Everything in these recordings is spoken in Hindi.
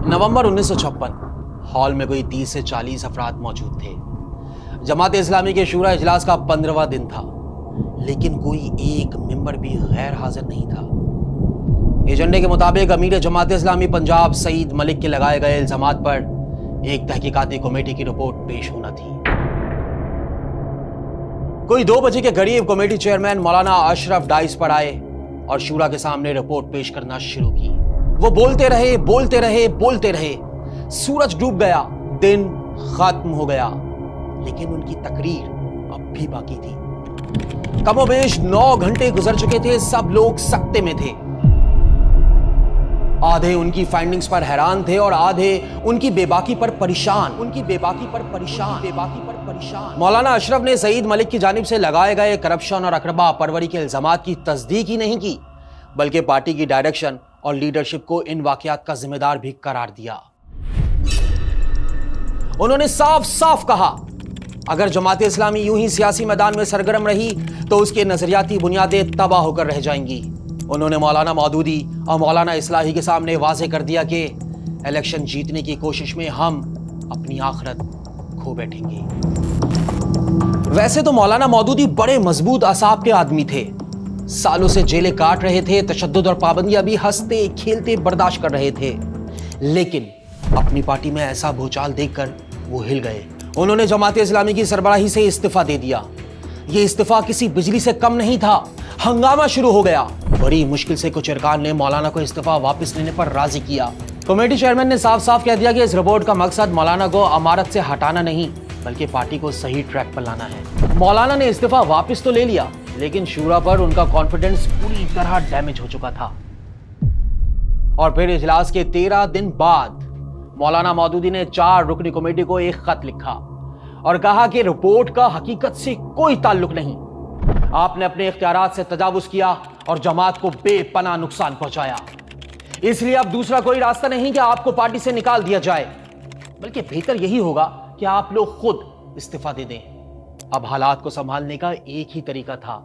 नवंबर 1956 हॉल में कोई 30 से 40 अफराद मौजूद थे। जमात इस्लामी के शूरा इजलास का 15वां दिन था, लेकिन कोई एक मेंबर भी गैर हाजिर नहीं था। एजेंडे के मुताबिक अमीर जमात इस्लामी पंजाब सईद मलिक के लगाए गए इल्जामात पर एक तहकीकाती कमेटी की रिपोर्ट पेश होना थी। कोई 2 बजे के करीब कमेटी चेयरमैन मौलाना अशरफ डाइस पर आए और शूरा के सामने रिपोर्ट पेश करना शुरू की। वो बोलते रहे। सूरज डूब गया, दिन खत्म हो गया, लेकिन उनकी तकरीर अब भी बाकी थी। कमोबेश 9 घंटे गुजर चुके थे। सब लोग सकते में थे। आधे उनकी फाइंडिंग्स पर हैरान थे और आधे उनकी बेबाकी पर परेशान। मौलाना अशरफ ने सईद मलिक की जानिब से लगाए गए करप्शन और अकरबा परवरी के इल्जामात की तस्दीक ही नहीं की, बल्कि पार्टी की डायरेक्शन और लीडरशिप को इन वाकयात का जिम्मेदार भी करार दिया। उन्होंने साफ साफ कहा, अगर जमात इस्लामी यूं ही सियासी मैदान में सरगर्म रही तो उसके नजरियाती बुनियादें तबाह होकर रह जाएंगी। उन्होंने मौलाना मौदूदी और मौलाना इस्लाही के सामने वाज़ेह कर दिया कि इलेक्शन जीतने की कोशिश में हम अपनी आखिरत खो बैठेंगे। वैसे तो मौलाना मौदूदी बड़े मजबूत असाब के आदमी थे। सालों से जेलें काट रहे थे, तशद्दुद और पाबंदियां भी हंसते खेलते बर्दाश्त कर रहे थे, लेकिन अपनी पार्टी में ऐसा भूचाल देखकर वो हिल गए। उन्होंने जमात इस्लामी की सरबराही से इस्तीफा दे दिया। ये इस्तीफा किसी बिजली से कम नहीं था। हंगामा शुरू हो गया। बड़ी मुश्किल से कुछ अरकान ने मौलाना को इस्तीफा वापस लेने पर राजी किया। कमेटी चेयरमैन ने साफ साफ कह दिया कि इस रिपोर्ट का मकसद मौलाना को अमारत से हटाना नहीं, बल्कि पार्टी को सही ट्रैक पर लाना है। मौलाना ने इस्तीफा वापस तो ले लिया, लेकिन शूरा पर उनका कॉन्फिडेंस पूरी तरह डैमेज हो चुका था। और फिर इजलास के 13 दिन बाद मौलाना मौदूदी ने 4 रुकनी कमेटी को एक खत लिखा और कहा कि रिपोर्ट का हकीकत से कोई ताल्लुक नहीं। आपने अपने इख्तियारात से तजावुज किया और जमात को बेपनाह नुकसान पहुंचाया। इसलिए अब दूसरा कोई रास्ता नहीं कि आपको पार्टी से निकाल दिया जाए, बल्कि बेहतर यही होगा कि आप लोग खुद इस्तीफा दे दें। अब हालात को संभालने का एक ही तरीका था,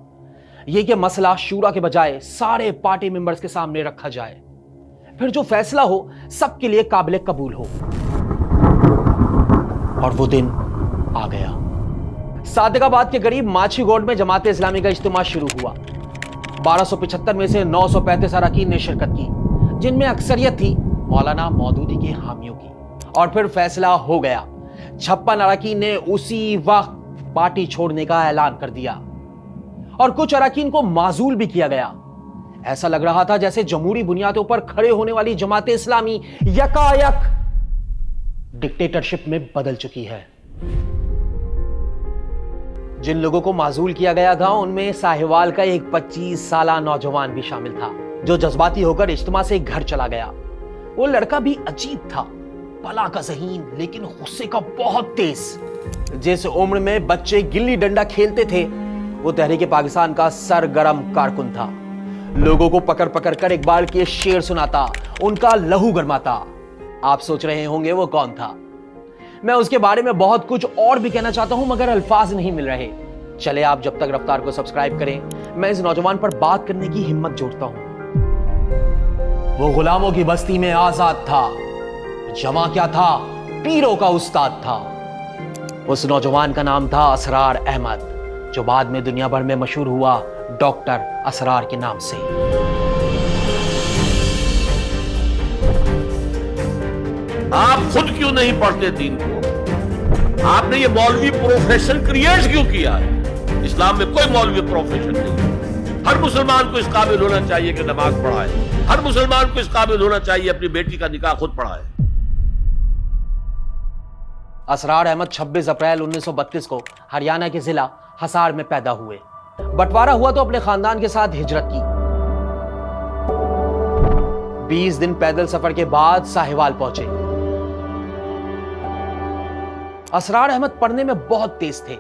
यह कि मसला शूरा के बजाय सारे पार्टी मेंबर्स के सामने रखा जाए, फिर जो फैसला हो सबके लिए काबिल कबूल हो। और वो दिन आ गया। सादिकाबाद के करीब माछी गोड में जमात इस्लामी का इज्तिमा शुरू हुआ। 1275 में से 935 अरकान ने शिरकत की, जिनमें अक्सरियत थी मौलाना मौदूदी के हामियों की। और फिर फैसला हो गया। 56 अरकान ने उसी वक्त पार्टी छोड़ने का ऐलान कर दिया और कुछ अरकान को माजूल भी किया गया। ऐसा लग रहा था जैसे जमहूरी बुनियादों पर खड़े होने वाली जमात इस्लामी यकायक डिक्टेटरशिप में बदल चुकी है। जिन लोगों को माजूल किया गया था उनमें साहिवाल का एक 25 साला नौजवान भी शामिल था, जो जज्बाती होकर इज्तिमा से घर चला गया। वो लड़का भी अजीब था, भला का ज़हीन, लेकिन गुस्से का बहुत तेज। जिस उम्र में बच्चे गिल्ली डंडा खेलते थे, वो तहरीक पाकिस्तान का सरगर्म कारकुन था। लोगों को पकड़ पकड़ कर इकबाल के शेर सुनाता, उनका लहू गरमाता। आप सोच रहे होंगे वो कौन था। मैं उसके बारे में बहुत कुछ और भी कहना चाहता हूं, मगर अल्फाज नहीं मिल रहे। चले आप जब तक रफ्तार को सब्सक्राइब करें, मैं इस नौजवान पर बात करने की हिम्मत जोड़ता हूं। वो गुलामों की बस्ती में आजाद था। जमा क्या था? पीरों का उस्ताद था। उस नौजवान का नाम था असरार अहमद, जो बाद में दुनिया भर में मशहूर हुआ डॉक्टर असरार के नाम से। आप खुद क्यों नहीं पढ़ते दीन को? आपने ये मौलवी प्रोफेशन क्रिएट क्यों किया है? इस्लाम में कोई मौलवी प्रोफेशन नहीं। हर मुसलमान को इस काबिल होना चाहिए कि नमाज पढ़ाए। हर मुसलमान को इस काबिल होना चाहिए अपनी बेटी का निकाह खुद पढ़ाए। असरार अहमद 26 अप्रैल 1932 को हरियाणा के जिला हिसार में पैदा हुए। बंटवारा हुआ तो अपने खानदान के साथ हिजरत की। 20 दिन पैदल सफर के बाद साहिवाल पहुंचे। असरार अहमद पढ़ने में बहुत तेज थे।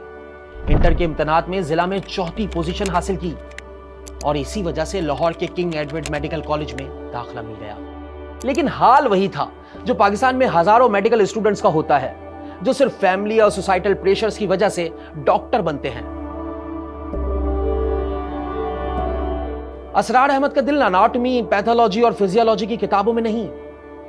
इंटर के इम्तिहानात में जिला में 4थी पोजीशन हासिल की और इसी वजह से लाहौर के किंग एडवर्ड मेडिकल कॉलेज में दाखिला मिल गया। लेकिन हाल वही था जो पाकिस्तान में हजारों मेडिकल स्टूडेंट्स का होता है, जो सिर्फ फैमिली और सोसाइटल प्रेशर्स की वजह से डॉक्टर बनते हैं। असरार अहमद का दिल अनाटॉमी, पैथोलॉजी और फिजियोलॉजी की किताबों में नहीं,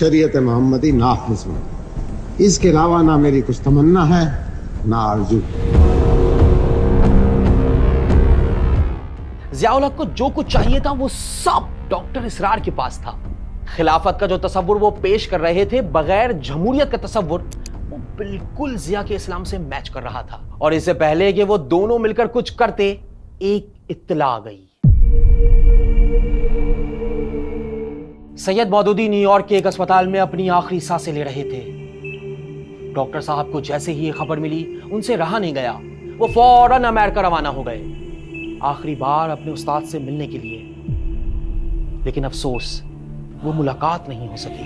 शरीयत मोहम्मदी नाफिज हूं। इसके अलावा ना मेरी कुछ तमन्ना है ना आरजू। ज़ियाउल हक को जो कुछ चाहिए था वो सब डॉक्टर इसरार के पास था। खिलाफत का जो तसव्वुर वो पेश कर रहे थे बगैर जमहूरियत का तसव्वुर, वो बिल्कुल ज़िया के इस्लाम से मैच कर रहा था। और इससे पहले कि वो दोनों मिलकर कुछ करते, एक इत्तला आ गई। सैयद मौदूदी न्यूयॉर्क के एक अस्पताल में अपनी आखिरी सांसें ले रहे थे। डॉक्टर साहब को जैसे ही ये खबर मिली, उनसे रहा नहीं गया। वो फौरन अमेरिका रवाना हो गए, आखिरी बार अपने उस्ताद से मिलने के लिए। लेकिन अफसोस, वो मुलाकात नहीं हो सकी।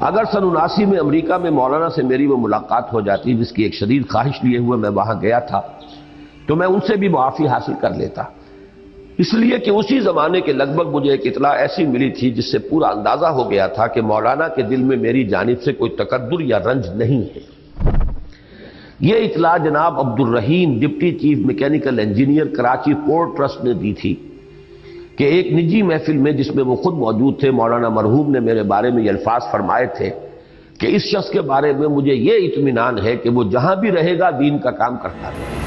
अगर सन 79 में अमेरिका में मौलाना से मेरी वो मुलाकात हो जाती, जिसकी एक शदीद ख्वाहिश लिए हुए मैं वहां गया था, तो मैं उनसे भी मुआफी हासिल कर लेता। इसलिए कि उसी जमाने के लगभग मुझे एक इतला ऐसी मिली थी जिससे पूरा अंदाजा हो गया था कि मौलाना के दिल में मेरी जानिब से कोई तकद्दुर या रंज नहीं है। यह इतला जनाब Abdul Rahim, deputy chief mechanical engineer, Karachi port trust ने दी थी कि एक निजी महफिल में जिसमें वो खुद मौजूद थे, मौलाना मरहूम ने मेरे बारे में ये अल्फाज फरमाए थे कि इस शख्स के बारे में मुझे ये इत्मीनान है कि वो जहां भी रहेगा दीन का काम करता रहेगा।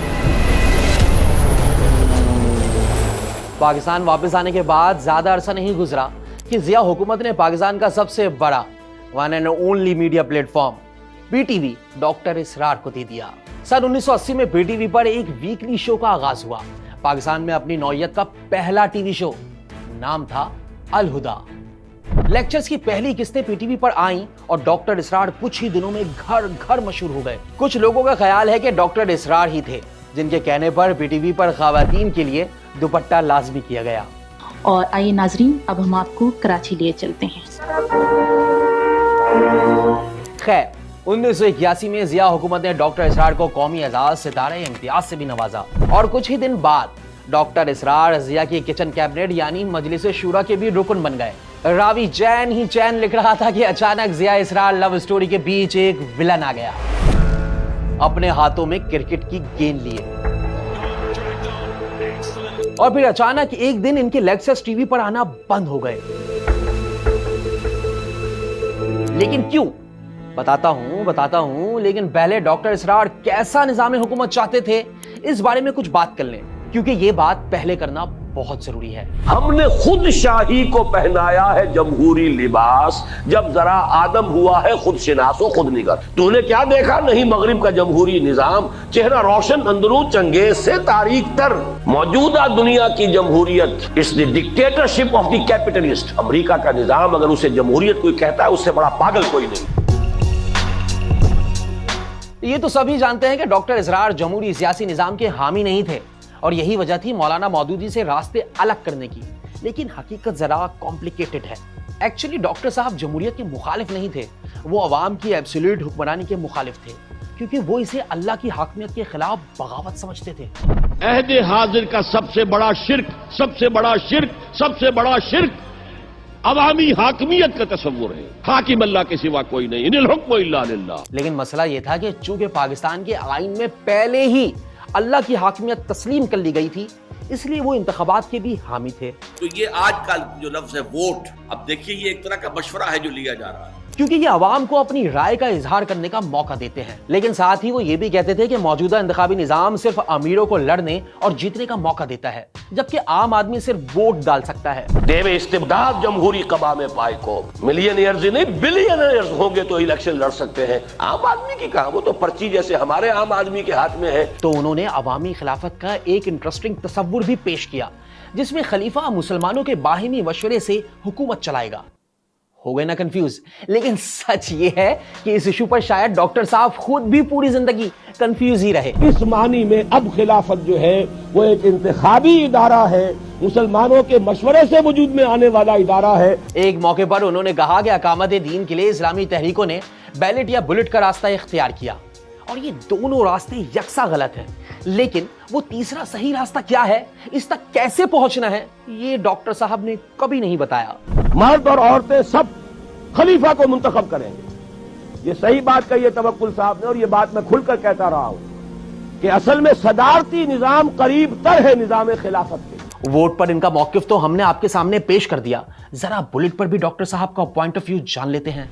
पाकिस्तान वापस आने के बाद ज्यादा अरसा नहीं गुजरा कि जिया हुकूमत ने पाकिस्तान का सबसे बड़ा one and only media platform PTV doctor Israr को दे दिया। सन 1980 में पीटीवी पर एक वीकली शो का आगाज हुआ। पाकिस्तान में अपनी नौइयत का पहला टीवी शो, नाम था अल हुदा। लेक्चर्स की पहली किस्तें पीटीवी पर आईं और डॉक्टर इसरार कुछ ही दिनों में घर घर मशहूर हो गए। कुछ लोगों का ख्याल है कि डॉक्टर इसरार ही थे जिनके कहने पर पीटीवी पर खवातीन के लिए दुपट्टा लाजमी किया गया। और आइए नाजरीन, अब हम आपको कराची लिए चलते हैं। खैर, 1981 में जिया हुकूमत ने डॉक्टर इसरार को कौमी एजाज सितारे इम्तियाज से भी नवाजा और कुछ ही दिन बाद डॉक्टर इसरार जिया की किचन कैबिनेट यानी मजलिस शूरा के भी रुकन बन गए। रावी चैन ही चैन लिख रहा था कि अचानक जिया इसरार लव स्टोरी के बीच एक विलन आ गया, अपने हाथों में क्रिकेट की गेंद लिए। और फिर अचानक एक दिन इनके लेक्चर्स टीवी पर आना बंद हो गए। लेकिन क्यों? बताता हूं, लेकिन पहले डॉक्टर इसरार कैसा निजाम हुकूमत चाहते थे, इस बारे में कुछ बात कर लें, क्योंकि ये बात पहले करना बहुत जरूरी है। हमने खुद शाही को पहनाया है जमहूरी लिबास, जब जरा आदम हुआ है खुद शिनासो खुद निगर। तूने क्या देखा? नहीं मगरिब का जमहूरी निजाम, चेहरा रोशन अंदरू चंगेज से तारीख तर। मौजूदा दुनिया की जमहूरियत is the dictatorship of the capitalist. America का निजाम अगर उसे जमहूरियत कोई कहता है, उससे बड़ा पागल कोई नहीं। ये तो सभी जानते हैं कि डॉक्टर इसरार जमहूरी सियासी निजाम के हामी नहीं थे और यही वजह थी मौलाना मौदूदी से रास्ते अलग करने की। लेकिन हकीकत जरा कॉम्प्लिकेटेड है। एक्चुअली डॉक्टर साहब जमहूरियत के मुखालिफ नहीं थे, वो अवाम की एब्सोल्यूट हुक्मरानी के मुखालिफ थे, क्योंकि वो इसे अल्लाह की हाकमियत के खिलाफ बगावत समझते थे। अहद हाजिर का सबसे बड़ा शिर्क अवामी हाकमियत का तस्वुर है। हाकिम अल्लाह के सिवा कोई नहीं, इनिल हुक्म इल्ला लिल्लाह। लेकिन मसला यह था कि चूंकि पाकिस्तान के आईन में पहले ही अल्लाह की हाकमियत तस्लीम कर ली गई थी, इसलिए वो इंतखाबात के भी हामी थे। तो ये आजकल जो लफ्ज है वोट, अब देखिए ये एक तरह का मशवरा है जो लिया जा रहा है, क्योंकि ये अवाम को अपनी राय का इजहार करने का मौका देते हैं। लेकिन साथ ही वो ये भी कहते थे कि मौजूदा इंतखाबी निजाम सिर्फ अमीरों को लड़ने और जीतने का मौका देता है, जबकि आम आदमी सिर्फ वोट डाल सकता है। देवे इस्तिबदाद जमहूरी कबा में पाए को मिलियनियर्स ही नहीं बिलियनियर्स होंगे तो इलेक्शन लड़ सकते हैं। आम आदमी की कहा, वो तो पर्ची जैसे हमारे आम आदमी के हाथ में है। तो उन्होंने अवामी खिलाफत का एक इंटरेस्टिंग तस्वुर भी पेश किया, जिसमें खलीफा मुसलमानों के बाहिमी मशवरे से हुकूमत चलाएगा। हो गए ना कंफ्यूज? लेकिन सच ये है कि इस इशू पर शायद डॉक्टर साहब खुद भी पूरी जिंदगी कंफ्यूज ही रहे। इस मानी में अब खिलाफत जो है वो एक इंतखाबी इदारा है, मुसलमानों के मशवरे से वजूद में आने वाला इदारा है। एक मौके पर उन्होंने कहा कि अकामत दीन के लिए इस्लामी तहरीकों ने बैलेट या बुलेट का रास्ता इख्तियार किया और ये दोनों रास्ते यकसा गलत हैं। लेकिन वो तीसरा सही रास्ता क्या है, इस तक कैसे पहुंचना है, ये डॉक्टर साहब ने कभी नहीं बताया। मर्द और औरतें सब खलीफा को मुंतखब करेंगे, ये सही बात कही है तवक्कुल साहब ने, और ये बात मैं खुलकर कहता रहा हूं कि असल में सदारती निजाम करीब तर है निजाम खिलाफत के। वोट पर इनका मौकिफ तो हमने आपके सामने पेश कर दिया, जरा बुलेट पर भी डॉक्टर साहब का पॉइंट ऑफ व्यू जान लेते हैं।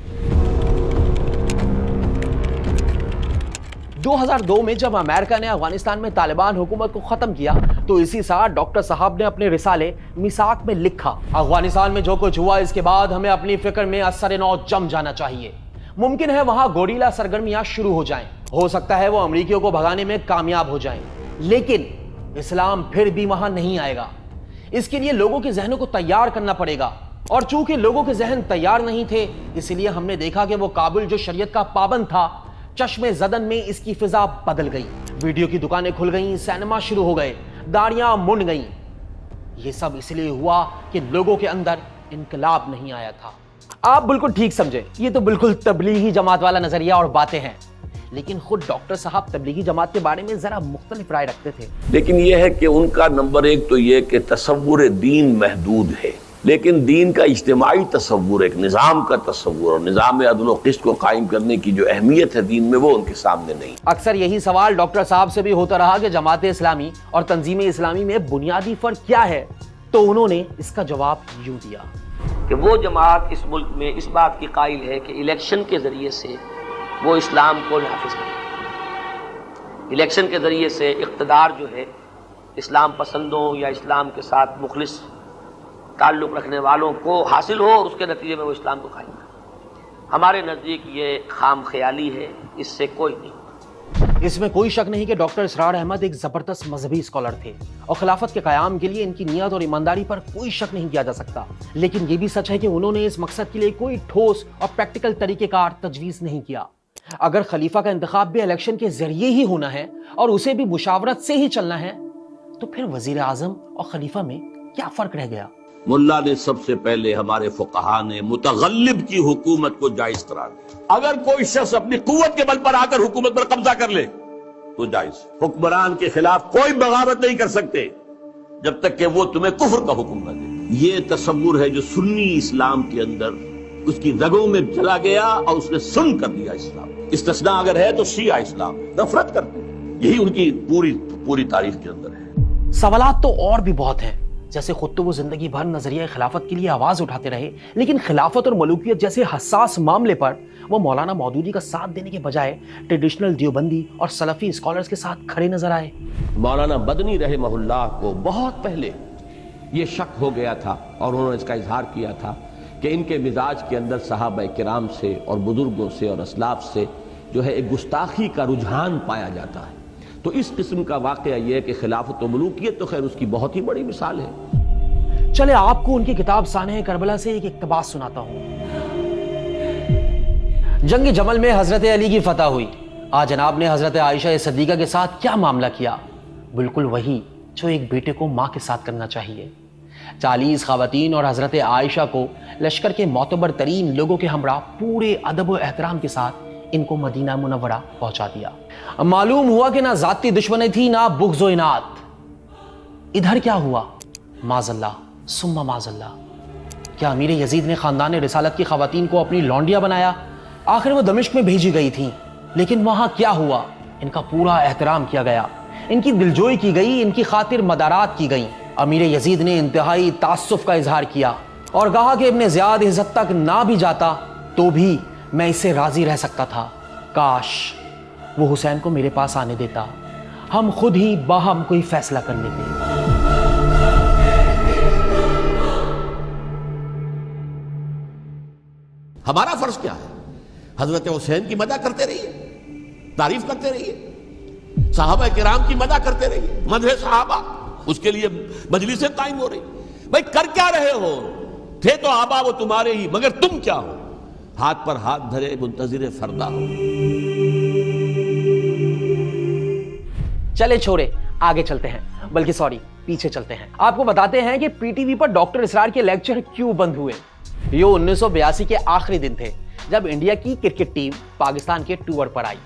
2002 में जब अमेरिका ने अफगानिस्तान में तालिबान हुकूमत को खत्म किया तो इसी साल डॉक्टर साहब ने अपने रिसाले मिसाक में लिखा, अफगानिस्तान में जो कुछ हुआ इसके बाद हमें अपनी फिक्र में असर नौ जम जाना चाहिए। मुमकिन है वहां गोरीला सरगर्मियां शुरू हो जाएं, हो सकता है वो अमरीकियों को भगाने में कामयाब हो जाएं, लेकिन इस्लाम फिर भी वहां नहीं आएगा। इसके लिए लोगों के जहनों को तैयार करना पड़ेगा, और चूंकि लोगों के जहन तैयार नहीं थे इसलिए हमने देखा कि वो काबुल जो शरीयत का पाबंद था, चश्मे ज़दन में इसकी फिजा बदल गई, वीडियो की दुकानें खुल गईं, सिनेमा शुरू हो गए, दाढ़ियां मुंड गईं। ये सब इसलिए हुआ कि लोगों के अंदर इनकलाब नहीं आया था। आप बिल्कुल ठीक समझे, ये तो बिल्कुल तबलीगी जमात वाला नजरिया और बातें हैं, लेकिन खुद डॉक्टर साहब तबलीगी जमात के बारे में जरा मुख्तलिफ राय रखते थे। लेकिन यह है कि उनका नंबर एक तो यह कि तसव्वुर दीन महदूद है, लेकिन दीन का इज्तिमाई तसव्वुर, एक निज़ाम का तसव्वुर और निज़ाम अदल व क़िस्त को कायम करने की जो अहमियत है दीन में, वो उनके सामने नहीं। अक्सर यही सवाल डॉक्टर साहब से भी होता रहा कि जमात इस्लामी और तंजीम इस्लामी में बुनियादी फर्क क्या है, तो उन्होंने इसका जवाब यूं दिया कि वो जमात इस मुल्क में इस बात की कायल है कि इलेक्शन के जरिए से वो इस्लाम को नाफिज करे। इलेक्शन के जरिए से इक़्तिदार जो है इस्लाम पसंदों या इस्लाम के साथ मुखलिस ताल्लुक़ रखने वालों को हासिल हो और उसके नतीजे में वो इस्लाम को कायम करे। हमारे नज़दीक ये खाम ख्याली है, इससे कोई नहीं। इसमें कोई शक नहीं कि डॉक्टर इसरार अहमद एक जबरदस्त मजहबी स्कॉलर थे और खिलाफत के क़याम के लिए इनकी नियत और ईमानदारी पर कोई शक नहीं किया जा सकता, लेकिन ये भी सच है कि उन्होंने इस मकसद के लिए कोई ठोस और प्रैक्टिकल तरीक़ेकार तजवीज़ नहीं किया। अगर खलीफा का इंतखाब भी इलेक्शन के जरिए ही होना है और उसे भी मुशावरत से ही चलना है, तो फिर वजीर आजम और खलीफा में क्या फर्क रह गया? मुल्ला ने सबसे पहले, हमारे फुक़हा ने मुतगल्लिब की हुकूमत को जायज करार दिया। अगर कोई शख्स अपनी कुव्वत के बल पर आकर हुकूमत पर कब्जा कर ले तो जायज। हुक्मरान के खिलाफ कोई बगावत नहीं कर सकते जब तक कि वो तुम्हें कुफ्र का हुक्म न दे। ये तसव्वुर है जो सुन्नी इस्लाम के अंदर उसकी रगों में चला गया और उसने सुन कर दिया इस्लाम। इस्तिस्ना अगर है तो शिया इस्लाम नफरत करते हैं, यही उनकी पूरी तारीख के अंदर है। सवालात तो और भी बहुत हैं, जैसे खुद तो वो जिंदगी भर नजरिया खिलाफत के लिए आवाज उठाते रहे, लेकिन खिलाफत और मलूकियत जैसे हसास मामले पर वो मौलाना मौदूदी का साथ देने के बजाय ट्रेडिशनल देवबंदी और सलफी स्कॉलर्स के साथ खड़े नजर आए। मौलाना बदनी रहमहुल्लाह को बहुत पहले ये शक हो गया था और उन्होंने इसका इजहार किया था कि इनके मिजाज के अंदर सहाबा किराम से और बुजुर्गों से और असलाफ से जो है एक गुस्ताखी का रुझान पाया जाता है। तो इस किस्म का वाकया यह है कि खिलाफत व मलूकियत तो खैर उसकी बहुत ही बड़ी मिसाल है। चले आपको उनकी किताब साने करबला से एक इक्तबास सुनाता हूं। जंग जमल में हजरत अली की फतह हुई। आज जनाब ने हजरत आयशा सिद्दीका के साथ क्या मामला किया, बिल्कुल वही जो एक बेटे को मां के साथ करना चाहिए। 40 खवातीन और हजरत आयशा को लश्कर के मोतबर तरीन लोगों के हमरा पूरे अदब व एहतराम के साथ इनको मदीना मुनव्वरा पहुंचा दिया। मालूम हुआ कि ना जाती दुश्मनी थी ना बुग़्ज़ व इनात। इधर क्या हुआ? माज़ल्ला सुम्मा माज़ल्ला, क्या अमीर यजीद ने खानदान रिसालत की खवातीन को अपनी लौंडिया बनाया? आखिर वो दमिश्क में भेजी गई थी, लेकिन वहां क्या हुआ? इनका पूरा एहतराम किया गया, इनकी दिलजोई की गई, इनकी खातिर मदारात की गई। अमीर यजीद ने इंतहाई तासुफ का इजहार किया और कहा कि इब्ने ज़ियाद इज्जत तक ना भी जाता तो भी मैं इससे राजी रह सकता था। काश वो हुसैन को मेरे पास आने देता, हम खुद ही बाहम कोई फैसला कर लेते। हमारा फर्ज क्या है? हजरत हुसैन की मदद करते रहिए, तारीफ करते रहिए, सहाबा किराम की मदद करते रहिए, मदह सहाबा, उसके लिए मजलिसें कायम हो रही। भाई कर क्या रहे हो? थे तो आबा वो तुम्हारे ही, मगर तुम क्या हो? हाथ पर हाथ धरे मुंतजिर फरदा हो। चले छोरे, आगे चलते हैं, बल्कि सॉरी पीछे चलते हैं। आपको बताते हैं कि पीटीवी पर डॉक्टर इसरार के लेक्चर क्यों बंद हुए। ये 1982 के आखिरी दिन थे जब इंडिया की क्रिकेट टीम पाकिस्तान के टूर पर आई।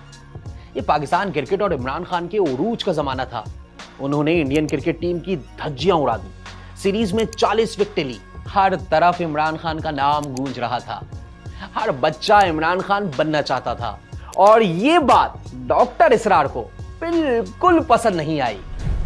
ये पाकिस्तान क्रिकेट और इमरान खान के उरूज का जमाना था। उन्होंने इंडियन क्रिकेट टीम की धज्जियां उड़ा दी, सीरीज में 40 विकेटें ली। हर तरफ इमरान खान का नाम गूंज रहा था, हर बच्चा इमरान खान बनना चाहता था, और ये बात डॉक्टर इसरार को बिल्कुल पसंद नहीं आई।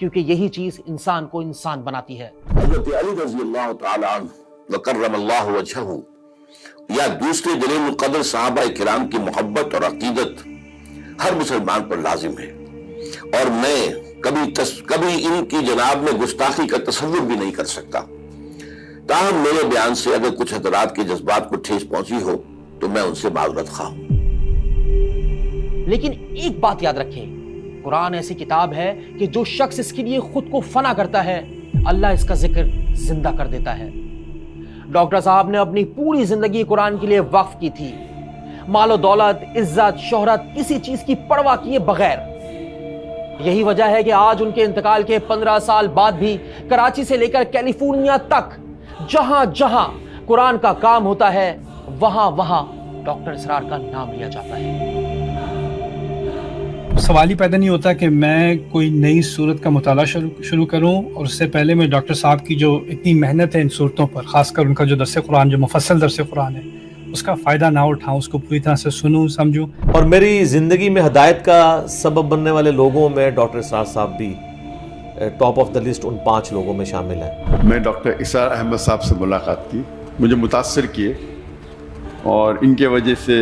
क्योंकि यही चीज इंसान को इंसान बनाती है। हजरत अली रज़ी अल्लाह तआला अन्हु व कर्रमल्लाहु वजहहु या दूसरे जलील क़द्र सहाबा किराम की मोहब्बत और अकीदत हर मुसलमान पर लाजिम है, और मैं कभी इनकी जनाब में गुस्ताखी का तसव्वुर भी नहीं कर सकता। ताहम मेरे बयान से अगर कुछ हज़रात के जज्बात को ठेस पहुंची हो तो मैं उनसे माज़रत ख़्वाह हूं। लेकिन एक बात याद रखें, कुरान ऐसी किताब है कि जो शख्स इसके लिए खुद को फना करता है, अल्लाह इसका जिक्र जिंदा कर देता है। डॉक्टर साहब ने अपनी पूरी जिंदगी कुरान के लिए वक्फ की थी, मालो दौलत, इज्जत, शोहरत, किसी चीज की परवाह किए बगैर। यही वजह है कि आज उनके इंतकाल के 15 साल बाद भी कराची से लेकर कैलिफोर्निया तक जहां जहां कुरान का काम होता है, वहां वहां डॉक्टर इसरार का नाम लिया जाता है। सवाल ही पैदा नहीं होता कि मैं कोई नई सूरत का मुताला शुरू करूं, और उससे पहले मैं डॉक्टर साहब की जो इतनी मेहनत है इन सूरतों पर, खासकर उनका जो दर्स कुरान, जो मुफस्सल दर्स कुरान है, उसका फ़ायदा ना उठाऊं, उसको पूरी तरह से सुनूं, समझूं। और मेरी ज़िंदगी में हदायत का सबब बनने वाले लोगों में डॉक्टर इसरार साहब भी टॉप ऑफ द लिस्ट उन 5 लोगों में शामिल हैं। मैं डॉक्टर इसरार अहमद साहब से मुलाकात की, मुझे मुतासर किए, और इनके वजह से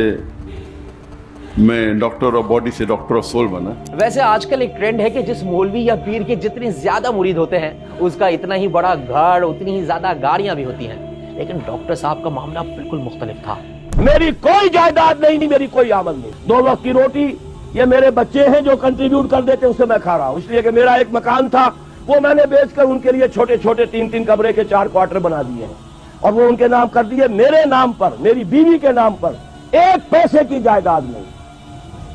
मैं डॉक्टर ऑफ बॉडी से डॉक्टर ऑफ सोल बना। वैसे आजकल एक ट्रेंड है कि जिस मौलवी या पीर के जितने ज्यादा मुरीद होते हैं, उसका इतना ही बड़ा घर, उतनी ही ज्यादा गाड़ियां भी होती हैं। लेकिन डॉक्टर साहब का मामला बिल्कुल मुख्तलिफ था। मेरी कोई जायदाद नहीं, मेरी कोई आमद नहीं, 2 वक्त की रोटी ये मेरे बच्चे हैं जो कंट्रीब्यूट कर देते, उससे मैं खा रहा हूँ। इसलिए कि मेरा एक मकान था, वो मैंने बेचकर उनके लिए छोटे छोटे 3-3 कमरे के 4 क्वार्टर बना दिए हैं, और वो उनके नाम कर दिए, मेरे नाम पर, मेरी बीवी के नाम पर। 1 पैसे की जायदाद नहीं,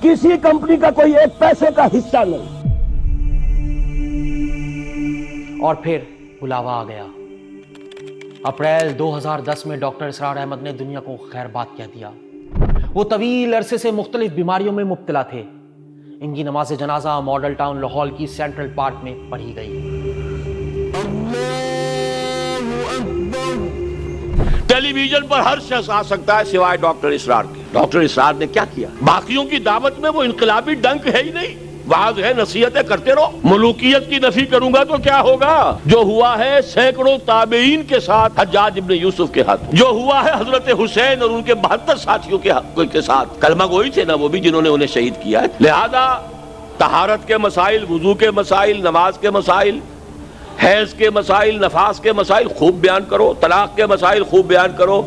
किसी कंपनी का कोई 1 पैसे का हिस्सा नहीं। और फिर बुलावा आ गया। अप्रैल 2010 में डॉक्टर इसरार अहमद ने दुनिया को खैरबाद कह दिया। वो तवील अरसे से मुख्तलिफ बीमारियों में मुब्तला थे। इनकी नमाज जनाजा मॉडल टाउन लाहौर की सेंट्रल पार्क में पढ़ी गई। टेलीविजन पर हर शख्स आ सकता है सिवाय डॉक्टर इसरार के। डॉक्टर इसरार ने क्या किया? बाकियों की दावत में वो इनकलाबी डंक है ही नहीं, वाज है, नसीहतें करते रहो। मुलूकियत की नफी करूंगा तो क्या होगा? जो हुआ है सैकड़ों ताबेईन के साथ हज्जाज इब्न यूसुफ के हाथ, जो हुआ है हजरत हुसैन और उनके 72 साथियों के साथ, कलमा गोई थे ना वो भी, जिन्होंने उन्हें शहीद किया है। लिहाजा तहारत के मसाइल, वुजू के मसाइल, नमाज के मसाइल, हैज के मसाइल, नफास के मसाइल खूब बयान करो, तलाक के मसाइल खूब बयान करो।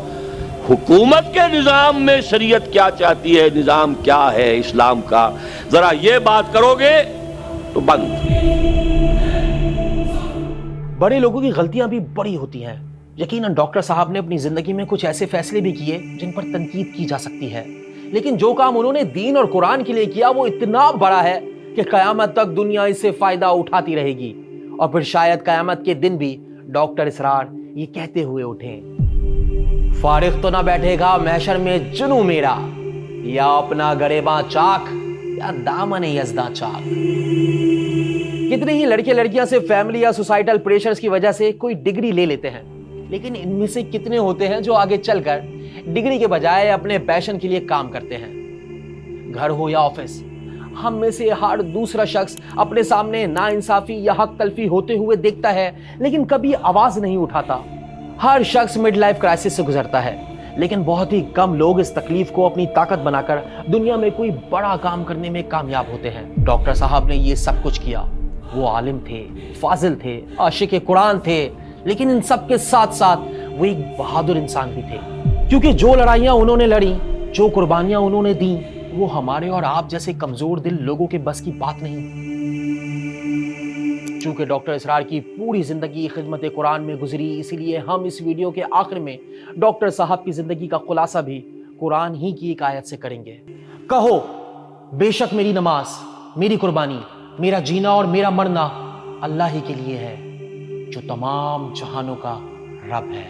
हुकूमत के निजाम में शरीयत क्या चाहती है, निजाम क्या है इस्लाम का, जरा ये बात करोगे तो बंद। बड़े लोगों की गलतियां भी बड़ी होती हैं। यकीनन डॉक्टर साहब ने अपनी जिंदगी में कुछ ऐसे फैसले भी किए जिन पर तनकीद की जा सकती है, लेकिन जो काम उन्होंने दीन और कुरान के लिए किया वो इतना बड़ा है कि कयामत तक दुनिया इससे फायदा उठाती रहेगी। और फिर शायद कयामत के दिन भी डॉक्टर इसरार ये कहते हुए उठें, फारिग तो ना बैठेगा महशर में जुनू मेरा, या अपना गरेबा चाक या दामन यज़दा चाक। कितने ही लड़के लड़कियां से फैमिली या सोसाइटल प्रेशर्स की वजह से कोई डिग्री ले लेते हैं, लेकिन इनमें से कितने होते हैं जो आगे चलकर डिग्री के बजाय अपने पैशन के लिए काम करते हैं? घर हो या ऑफिस, हम में से हर दूसरा शख्स अपने सामने नाइंसाफी या हक तलफी होते हुए देखता है, लेकिन कभी आवाज नहीं उठाता। हर शख्स मिड लाइफ क्राइसिस से गुजरता है, लेकिन बहुत ही कम लोग इस तकलीफ को अपनी ताकत बनाकर दुनिया में कोई बड़ा काम करने में कामयाब होते हैं। डॉक्टर साहब ने ये सब कुछ किया। वो आलिम थे, फाजिल थे, आशिक कुरान थे, लेकिन इन सब के साथ साथ वो एक बहादुर इंसान भी थे, क्योंकि जो लड़ाइयां उन्होंने लड़ी, जो कुर्बानियां उन्होंने दी, वो हमारे और आप जैसे कमजोर दिल लोगों के बस की बात नहीं। चूंकि डॉक्टर इसरार की पूरी जिंदगी खिदमत कुरान में गुजरी, इसीलिए हम इस वीडियो के आखिर में डॉक्टर साहब की जिंदगी का खुलासा भी कुरान ही की एक आयत से करेंगे। कहो, बेशक मेरी नमाज, मेरी कुर्बानी, मेरा जीना और मेरा मरना अल्लाह ही के लिए है, जो तमाम जहानों का रब है।